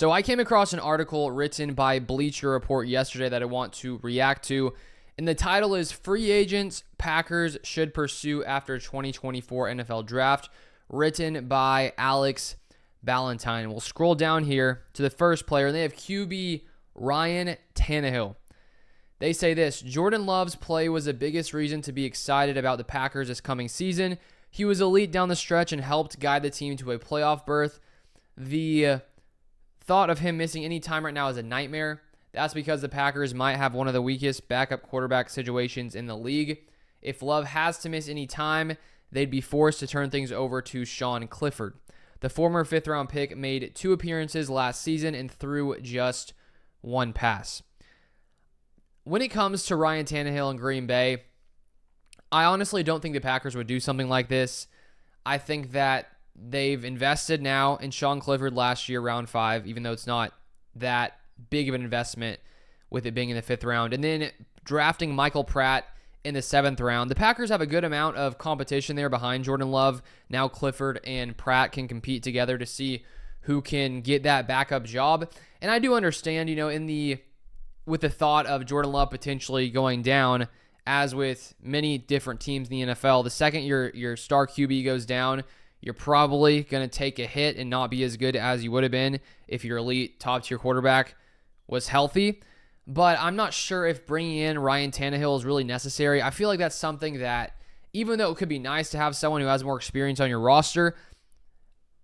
So I came across an article written by Bleacher Report yesterday that I want to react to. And the title is Free Agents Packers Should Pursue After 2024 NFL Draft, written by Alex Ballantyne. We'll scroll down here to the first player, and they have QB Ryan Tannehill. They say this: Jordan Love's play was the biggest reason to be excited about the Packers this coming season. He was elite down the stretch and helped guide the team to a playoff berth. The thought of him missing any time right now is a nightmare. That's because the Packers might have one of the weakest backup quarterback situations in the league. If Love has to miss any time, they'd be forced to turn things over to Sean Clifford. The former fifth-round pick made 2 appearances last season and threw just 1 pass. When it comes to Ryan Tannehill in Green Bay, I honestly don't think the Packers would do something like this. I think that they've invested now in Sean Clifford last year, round 5, even though it's not that big of an investment with it being in the 5th round. And then drafting Michael Pratt in the 7th round. The Packers have a good amount of competition there behind Jordan Love. Now Clifford and Pratt can compete together to see who can get that backup job. And I do understand, with the thought of Jordan Love potentially going down, as with many different teams in the NFL, the second your star QB goes down, you're probably going to take a hit and not be as good as you would have been if your elite top-tier quarterback was healthy. But I'm not sure if bringing in Ryan Tannehill is really necessary. I feel like that's something that, even though it could be nice to have someone who has more experience on your roster,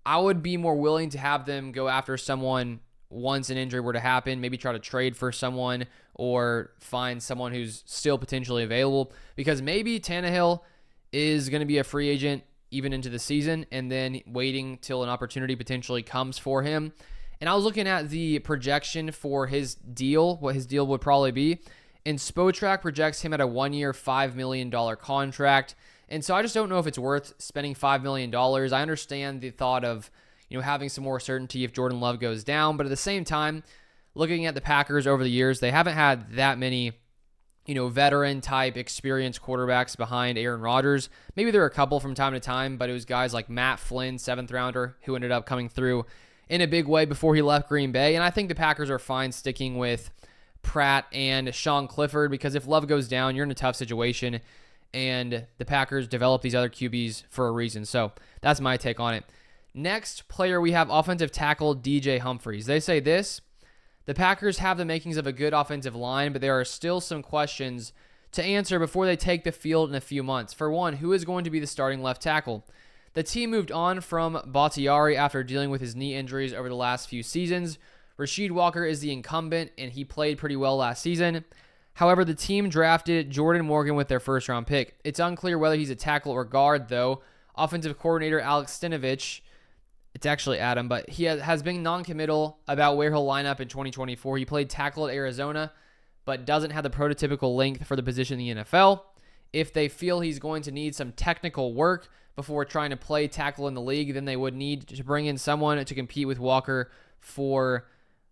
I would be more willing to have them go after someone once an injury were to happen, maybe try to trade for someone or find someone who's still potentially available, because maybe Tannehill is going to be a free agent even into the season and then waiting till an opportunity potentially comes for him. And I was looking at the projection for his deal, what his deal would probably be, and Spotrac projects him at a 1-year, $5 million contract. And so I just don't know if it's worth spending $5 million. I understand the thought of, having some more certainty if Jordan Love goes down, but at the same time, looking at the Packers over the years, they haven't had that many, veteran type experienced quarterbacks behind Aaron Rodgers. Maybe there are a couple from time to time, but it was guys like Matt Flynn, 7th rounder, who ended up coming through in a big way before he left Green Bay. And I think the Packers are fine sticking with Pratt and Sean Clifford, because if Love goes down, you're in a tough situation, and the Packers develop these other QBs for a reason. So that's my take on it. Next player, we have offensive tackle DJ Humphries. They say this: the Packers have the makings of a good offensive line, but there are still some questions to answer before they take the field in a few months. For one, who is going to be the starting left tackle? The team moved on from Bakhtiari after dealing with his knee injuries over the last few seasons. Rasheed Walker is the incumbent, and he played pretty well last season. However, the team drafted Jordan Morgan with their 1st-round pick. It's unclear whether he's a tackle or guard, though. Offensive coordinator Alex Stinovich, it's actually Adam, but he has been non-committal about where he'll line up in 2024. He played tackle at Arizona, but doesn't have the prototypical length for the position in the NFL. If they feel he's going to need some technical work before trying to play tackle in the league, then they would need to bring in someone to compete with Walker for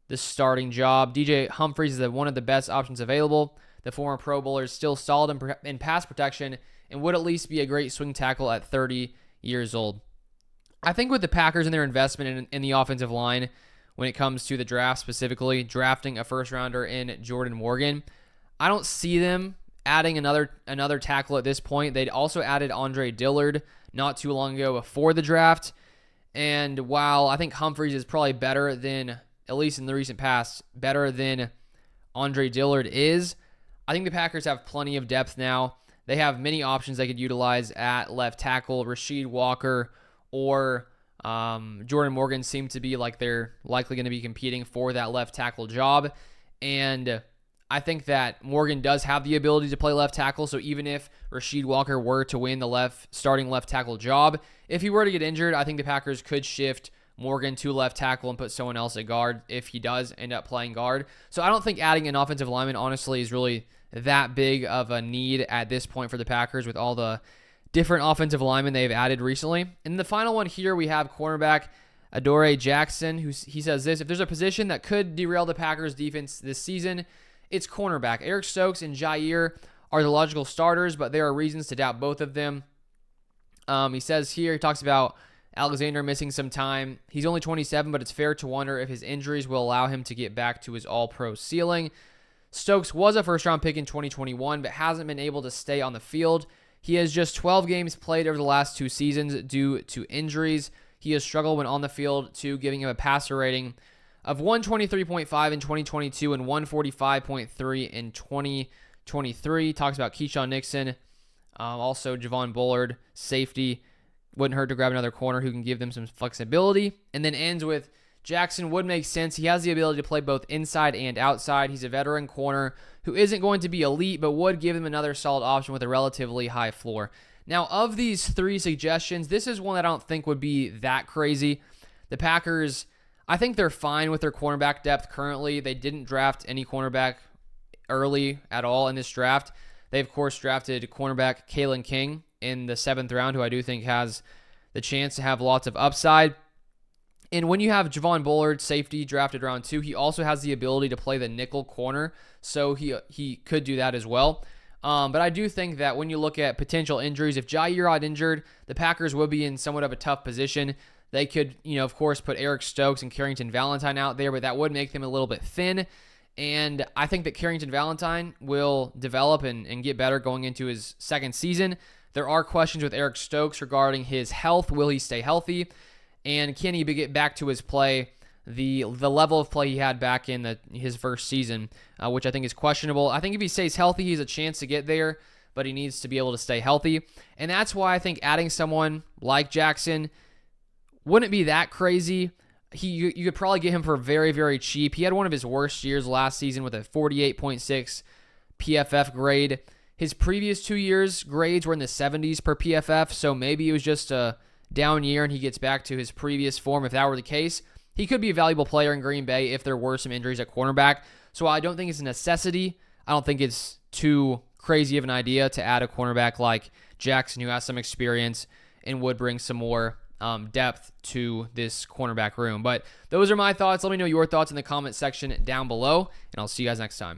the starting job. DJ Humphries is one of the best options available. The former Pro Bowler is still solid in pass protection and would at least be a great swing tackle at 30 years old. I think with the Packers and their investment in the offensive line, when it comes to the draft specifically, drafting a 1st-rounder in Jordan Morgan, I don't see them adding another tackle at this point. They'd also added Andre Dillard not too long ago before the draft. And while I think Humphries is probably better than, at least in the recent past, better than Andre Dillard is, I think the Packers have plenty of depth now. They have many options they could utilize at left tackle. Rasheed Walker or Jordan Morgan seem to be like they're likely going to be competing for that left tackle job. And I think that Morgan does have the ability to play left tackle, so even if Rasheed Walker were to win the starting left tackle job, if he were to get injured, I think the Packers could shift Morgan to left tackle and put someone else at guard if he does end up playing guard. So I don't think adding an offensive lineman, honestly, is really that big of a need at this point for the Packers with all the different offensive linemen they've added recently. And the final one here, we have cornerback Adoree Jackson, he says this: if there's a position that could derail the Packers defense this season, it's cornerback. Eric Stokes and Jair are the logical starters, but there are reasons to doubt both of them. He says here, he talks about Alexander missing some time. He's only 27, but it's fair to wonder if his injuries will allow him to get back to his all-pro ceiling. Stokes was a first-round pick in 2021, but hasn't been able to stay on the field. He has just 12 games played over the last 2 seasons due to injuries. He has struggled when on the field, too, giving him a passer rating of 123.5 in 2022 and 145.3 in 2023. Talks about Keyshawn Nixon, also Javon Bullard, safety. Wouldn't hurt to grab another corner who can give them some flexibility. And then ends with Jackson would make sense. He has the ability to play both inside and outside. He's a veteran corner who isn't going to be elite, but would give him another solid option with a relatively high floor. Now, of these 3 suggestions, this is one that I don't think would be that crazy. The Packers, I think they're fine with their cornerback depth currently. They didn't draft any cornerback early at all in this draft. They, of course, drafted cornerback Kalen King in the 7th round, who I do think has the chance to have lots of upside. And when you have Javon Bullard, safety, drafted round 2, he also has the ability to play the nickel corner, so he could do that as well. But I do think that when you look at potential injuries, if Jair got injured, the Packers would be in somewhat of a tough position. They could, of course, put Eric Stokes and Carrington Valentine out there, but that would make them a little bit thin. And I think that Carrington Valentine will develop and get better going into his 2nd season. There are questions with Eric Stokes regarding his health. Will he stay healthy? And can he get back to his play, the level of play he had back in his first season, which I think is questionable. I think if he stays healthy, he has a chance to get there, but he needs to be able to stay healthy. And that's why I think adding someone like Jackson wouldn't be that crazy. You could probably get him for very, very cheap. He had one of his worst years last season with a 48.6 PFF grade. His previous 2 years' grades were in the 70s per PFF, so maybe it was just a down year and he gets back to his previous form. If that were the case, he could be a valuable player in Green Bay if there were some injuries at cornerback. So I don't think it's a necessity. I don't think it's too crazy of an idea to add a cornerback like Jackson, who has some experience and would bring some more depth to this cornerback room. But those are my thoughts. Let me know your thoughts in the comment section down below, and I'll see you guys next time.